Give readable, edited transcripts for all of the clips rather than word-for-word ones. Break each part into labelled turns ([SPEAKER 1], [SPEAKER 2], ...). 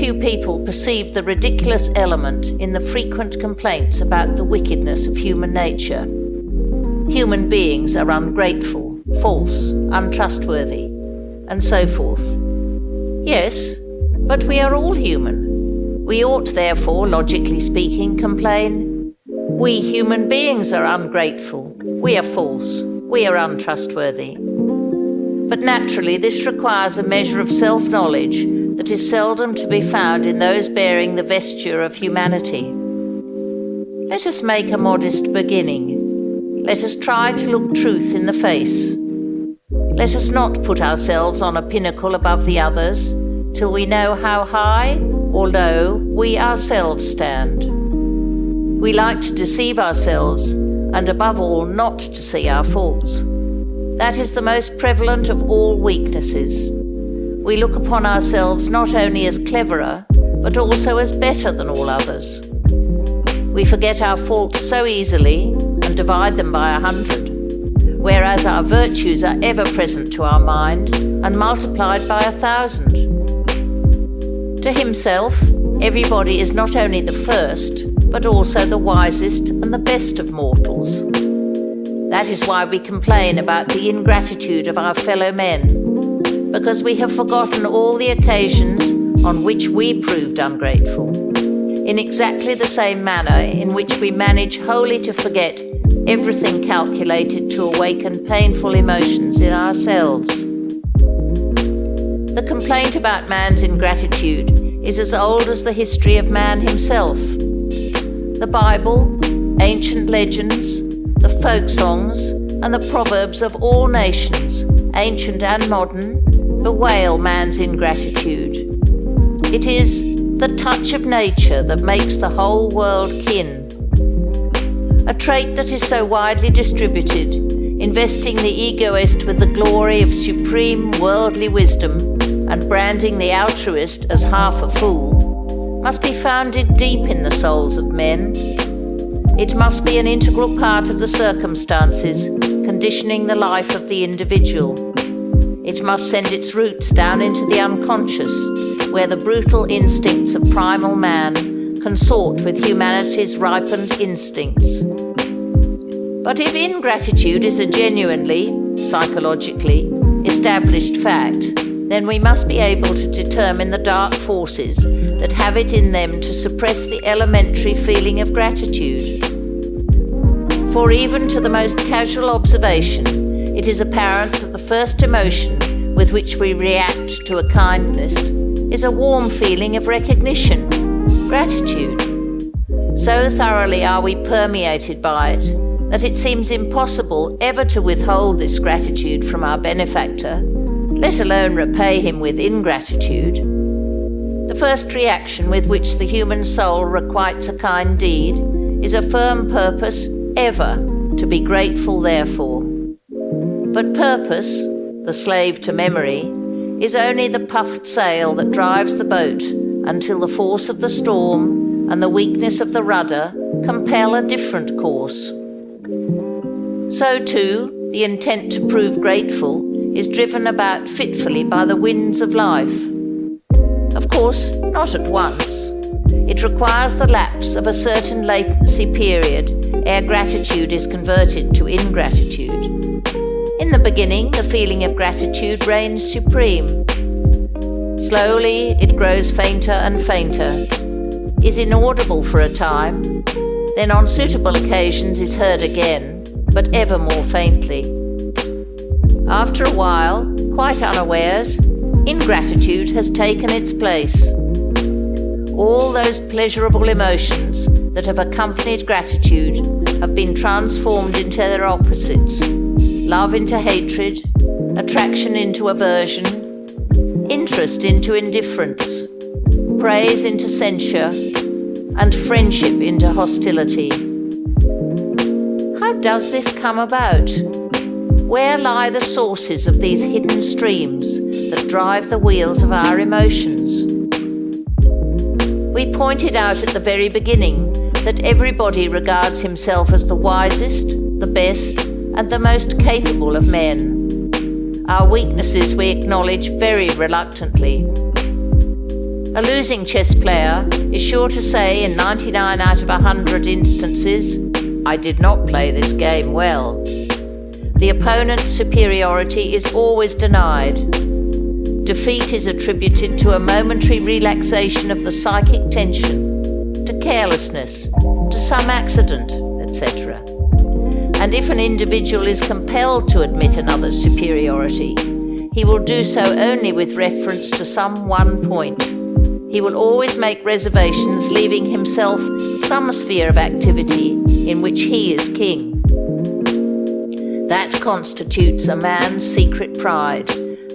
[SPEAKER 1] few people perceive the ridiculous element in the frequent complaints about the wickedness of human nature. Human beings are ungrateful, false, untrustworthy, and so forth. Yes, but we are all human. We ought therefore, logically speaking, complain, we human beings are ungrateful, we are false, we are untrustworthy. But naturally this requires a measure of self-knowledge that is seldom to be found in those bearing the vesture of humanity. Let us make a modest beginning. Let us try to look truth in the face. Let us not put ourselves on a pinnacle above the others till we know how high or low we ourselves stand. We like to deceive ourselves, and above all not to see our faults. That is the most prevalent of all weaknesses. We look upon ourselves not only as cleverer, but also as better than all others. We forget our faults so easily and divide them by 100, whereas our virtues are ever present to our mind and multiplied by 1,000. To himself, everybody is not only the first, but also the wisest and the best of mortals. That is why we complain about the ingratitude of our fellow men, because we have forgotten all the occasions on which we proved ungrateful, in exactly the same manner in which we manage wholly to forget everything calculated to awaken painful emotions in ourselves. The complaint about man's ingratitude is as old as the history of man himself. The Bible, ancient legends, the folk songs, and the proverbs of all nations, ancient and modern, bewail man's ingratitude. It is the touch of nature that makes the whole world kin. A trait that is so widely distributed, investing the egoist with the glory of supreme worldly wisdom and branding the altruist as half a fool, must be founded deep in the souls of men. It must be an integral part of the circumstances conditioning the life of the individual. It must send its roots down into the unconscious, where the brutal instincts of primal man consort with humanity's ripened instincts. But if ingratitude is a genuinely, psychologically, established fact, then we must be able to determine the dark forces that have it in them to suppress the elementary feeling of gratitude. For even to the most casual observation, it is apparent that the first emotion with which we react to a kindness is a warm feeling of recognition, gratitude. So thoroughly are we permeated by it that it seems impossible ever to withhold this gratitude from our benefactor, let alone repay him with ingratitude. The first reaction with which the human soul requites a kind deed is a firm purpose ever to be grateful therefor. But purpose, the slave to memory, is only the puffed sail that drives the boat until the force of the storm and the weakness of the rudder compel a different course. So too, the intent to prove grateful is driven about fitfully by the winds of life. Of course, not at once. It requires the lapse of a certain latency period ere gratitude is converted to ingratitude. In the beginning, the feeling of gratitude reigns supreme. Slowly, it grows fainter and fainter, is inaudible for a time, then on suitable occasions is heard again, but ever more faintly. After a while, quite unawares, ingratitude has taken its place. All those pleasurable emotions that have accompanied gratitude have been transformed into their opposites: love into hatred, attraction into aversion, interest into indifference, praise into censure, and friendship into hostility. How does this come about? Where lie the sources of these hidden streams that drive the wheels of our emotions? We pointed out at the very beginning that everybody regards himself as the wisest, the best, and the most capable of men. Our weaknesses we acknowledge very reluctantly. A losing chess player is sure to say in 99 out of 100 instances, "I did not play this game well." The opponent's superiority is always denied. Defeat is attributed to a momentary relaxation of the psychic tension, to carelessness, to some accident, etc. And if an individual is compelled to admit another's superiority, he will do so only with reference to some one point. He will always make reservations, leaving himself some sphere of activity in which he is king. That constitutes a man's secret pride,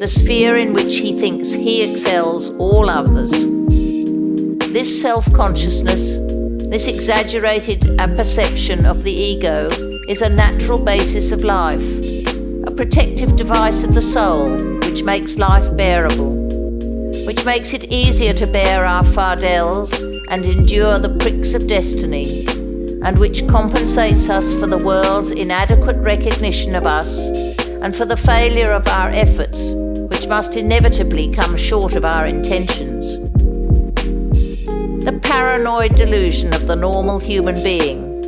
[SPEAKER 1] the sphere in which he thinks he excels all others. This self-consciousness, this exaggerated apperception of the ego, is a natural basis of life, a protective device of the soul which makes life bearable, which makes it easier to bear our fardels and endure the pricks of destiny, and which compensates us for the world's inadequate recognition of us and for the failure of our efforts, which must inevitably come short of our intentions. The paranoid delusion of the normal human being,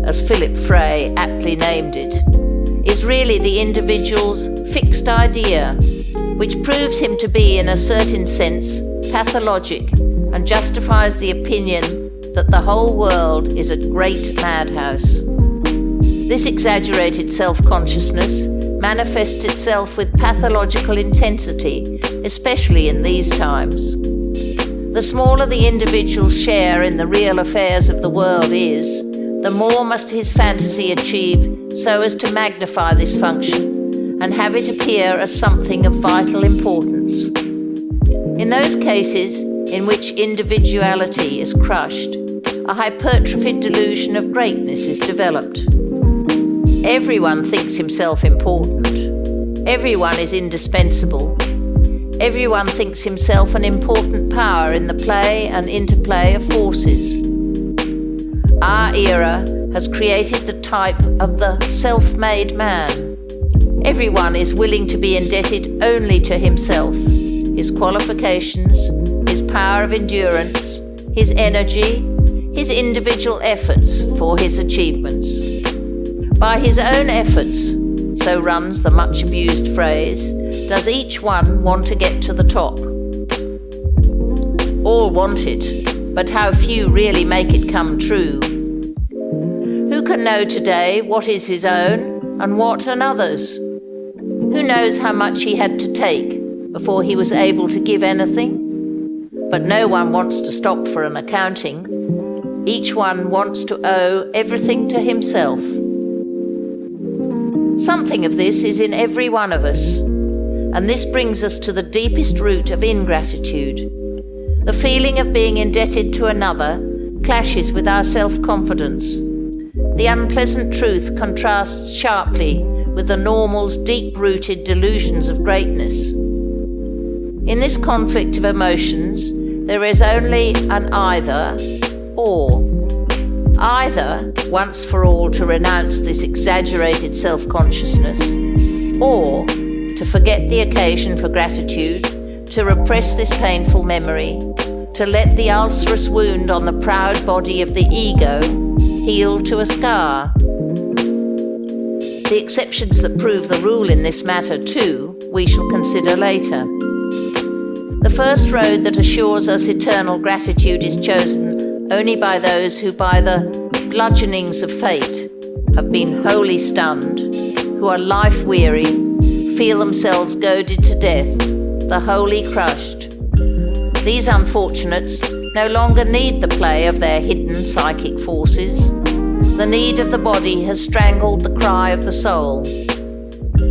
[SPEAKER 1] as Philip Frey aptly named it, is really the individual's fixed idea, which proves him to be, in a certain sense, pathologic and justifies the opinion that the whole world is a great madhouse. This exaggerated self-consciousness manifests itself with pathological intensity, especially in these times. The smaller the individual's share in the real affairs of the world is, the more must his fantasy achieve so as to magnify this function and have it appear as something of vital importance. In those cases in which individuality is crushed, a hypertrophied delusion of greatness is developed. Everyone thinks himself important. Everyone is indispensable. Everyone thinks himself an important power in the play and interplay of forces. Our era has created the type of the self-made man. Everyone is willing to be indebted only to himself, his qualifications, his power of endurance, his energy, his individual efforts for his achievements. By his own efforts, so runs the much abused phrase, does each one want to get to the top. All want it, but how few really make it come true. Who can know today what is his own and what another's? Who knows how much he had to take before he was able to give anything? But no one wants to stop for an accounting. Each one wants to owe everything to himself. Something of this is in every one of us, and this brings us to the deepest root of ingratitude. The feeling of being indebted to another clashes with our self-confidence. The unpleasant truth contrasts sharply with the normal's deep-rooted delusions of greatness. In this conflict of emotions, there is only an either or. Either, once for all, to renounce this exaggerated self-consciousness, or to forget the occasion for gratitude, to repress this painful memory, to let the ulcerous wound on the proud body of the ego heal to a scar. The exceptions that prove the rule in this matter, too, we shall consider later. The first road that assures us eternal gratitude is chosen only by those who, by the bludgeonings of fate, have been wholly stunned, who are life-weary, feel themselves goaded to death, the wholly crushed. These unfortunates no longer need the play of their hidden psychic forces. The need of the body has strangled the cry of the soul.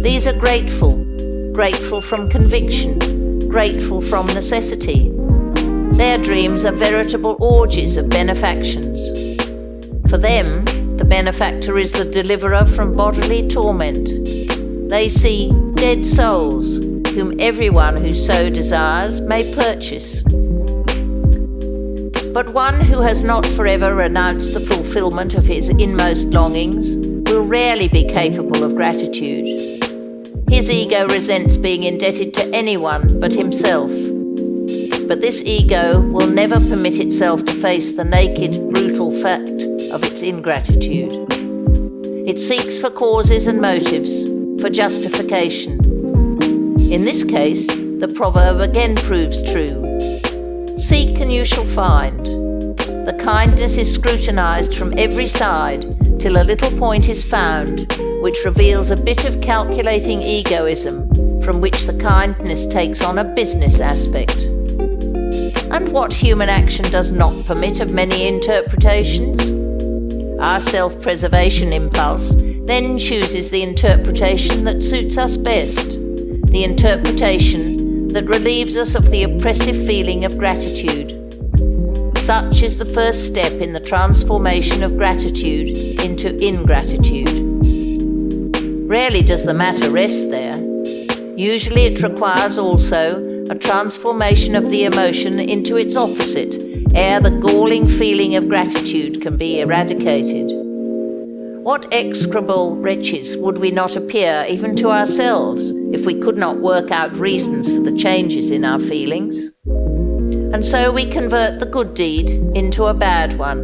[SPEAKER 1] These are grateful from conviction, grateful from necessity. Their dreams are veritable orgies of benefactions. For them, the benefactor is the deliverer from bodily torment. They see dead souls, whom everyone who so desires may purchase. But one who has not forever renounced the fulfillment of his inmost longings will rarely be capable of gratitude. His ego resents being indebted to anyone but himself. But this ego will never permit itself to face the naked, brutal fact of its ingratitude. It seeks for causes and motives, for justification. In this case, the proverb again proves true. Seek and you shall find. The kindness is scrutinized from every side till a little point is found which reveals a bit of calculating egoism from which the kindness takes on a business aspect. And what human action does not permit of many interpretations? Our self-preservation impulse then chooses the interpretation that suits us best, the interpretation that relieves us of the oppressive feeling of gratitude. Such is the first step in the transformation of gratitude into ingratitude. Rarely does the matter rest there. Usually it requires also a transformation of the emotion into its opposite, ere the galling feeling of gratitude can be eradicated. What execrable wretches would we not appear even to ourselves if we could not work out reasons for the changes in our feelings? And so we convert the good deed into a bad one.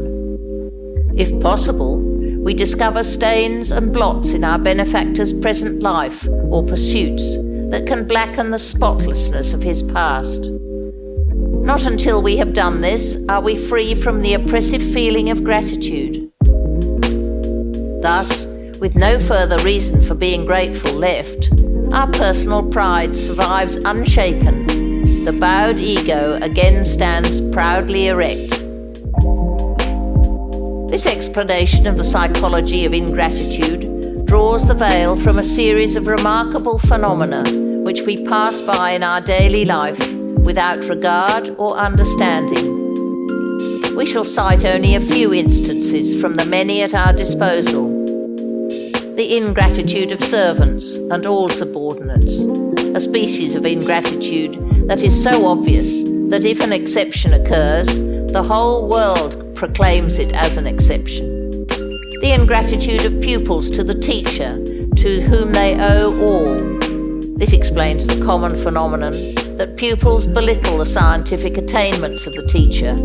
[SPEAKER 1] If possible, we discover stains and blots in our benefactor's present life or pursuits that can blacken the spotlessness of his past. Not until we have done this are we free from the oppressive feeling of gratitude. Thus, with no further reason for being grateful left, our personal pride survives unshaken. The bowed ego again stands proudly erect. This explanation of the psychology of ingratitude draws the veil from a series of remarkable phenomena which we pass by in our daily life without regard or understanding. We shall cite only a few instances from the many at our disposal. The ingratitude of servants and all subordinates, a species of ingratitude that is so obvious that if an exception occurs, the whole world proclaims it as an exception. The ingratitude of pupils to the teacher, to whom they owe all. This explains the common phenomenon that pupils belittle the scientific attainments of the teacher,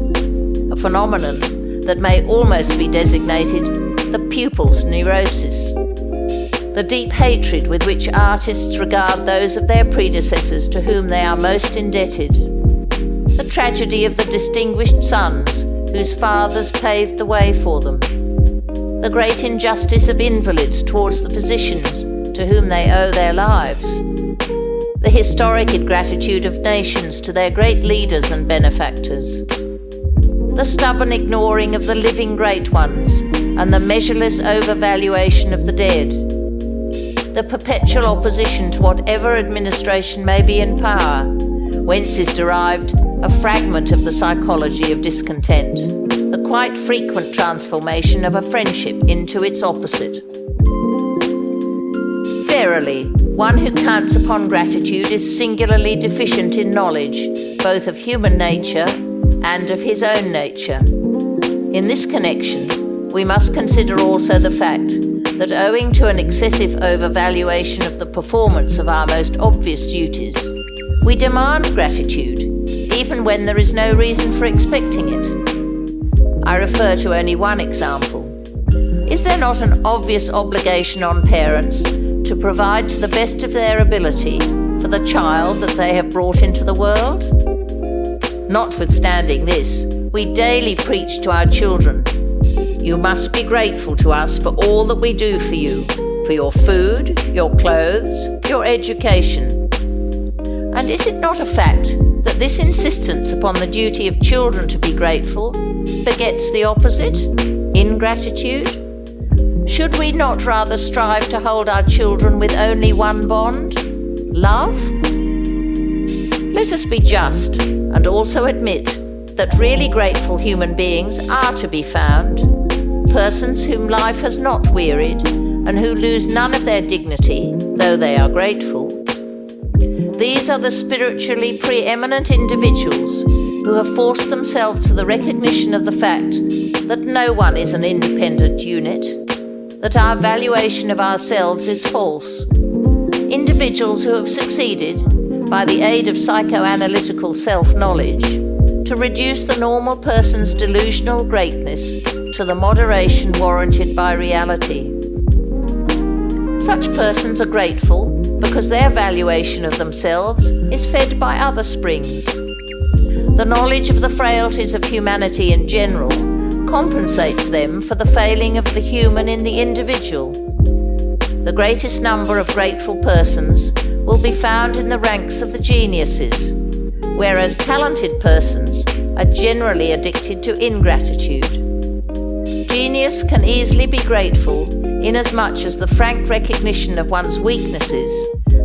[SPEAKER 1] a phenomenon that may almost be designated the pupil's neurosis. The deep hatred with which artists regard those of their predecessors to whom they are most indebted. The tragedy of the distinguished sons whose fathers paved the way for them. The great injustice of invalids towards the physicians to whom they owe their lives. The historic ingratitude of nations to their great leaders and benefactors. The stubborn ignoring of the living great ones and the measureless overvaluation of the dead. The perpetual opposition to whatever administration may be in power, whence is derived a fragment of the psychology of discontent, the quite frequent transformation of a friendship into its opposite. Verily, one who counts upon gratitude is singularly deficient in knowledge, both of human nature and of his own nature. In this connection, we must consider also the fact that owing to an excessive overvaluation of the performance of our most obvious duties, we demand gratitude, even when there is no reason for expecting it. I refer to only one example. Is there not an obvious obligation on parents to provide to the best of their ability for the child that they have brought into the world? Notwithstanding this, we daily preach to our children, "You must be grateful to us for all that we do for you, for your food, your clothes, your education." And is it not a fact that this insistence upon the duty of children to be grateful begets the opposite, ingratitude? Should we not rather strive to hold our children with only one bond, love? Let us be just and also admit that really grateful human beings are to be found, persons whom life has not wearied and who lose none of their dignity, though they are grateful. These are the spiritually preeminent individuals who have forced themselves to the recognition of the fact that no one is an independent unit, that our valuation of ourselves is false. Individuals who have succeeded by the aid of psychoanalytical self-knowledge, to reduce the normal person's delusional greatness to the moderation warranted by reality. Such persons are grateful because their valuation of themselves is fed by other springs. The knowledge of the frailties of humanity in general compensates them for the failing of the human in the individual. The greatest number of grateful persons will be found in the ranks of the geniuses, whereas talented persons are generally addicted to ingratitude. Genius can easily be grateful inasmuch as the frank recognition of one's weaknesses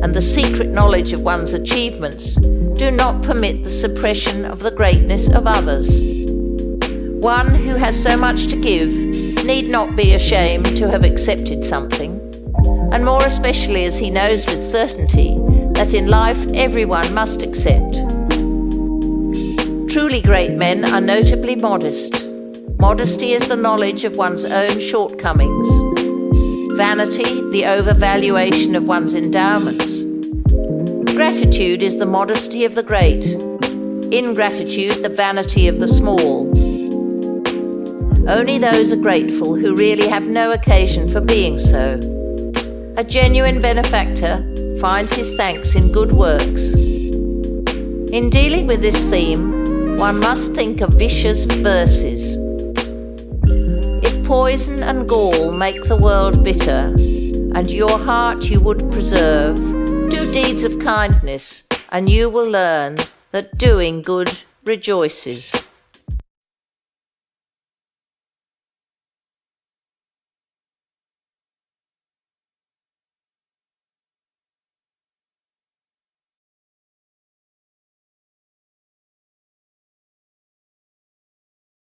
[SPEAKER 1] and the secret knowledge of one's achievements do not permit the suppression of the greatness of others. One who has so much to give need not be ashamed to have accepted something, and more especially as he knows with certainty that in life everyone must accept. Truly great men are notably modest. Modesty is the knowledge of one's own shortcomings. Vanity, the overvaluation of one's endowments. Gratitude is the modesty of the great. Ingratitude, the vanity of the small. Only those are grateful who really have no occasion for being so. A genuine benefactor finds his thanks in good works. In dealing with this theme, one must think of Vischer's verses. If poison and gall make the world bitter, and your heart you would preserve, do deeds of kindness, and you will learn that doing good rejoices.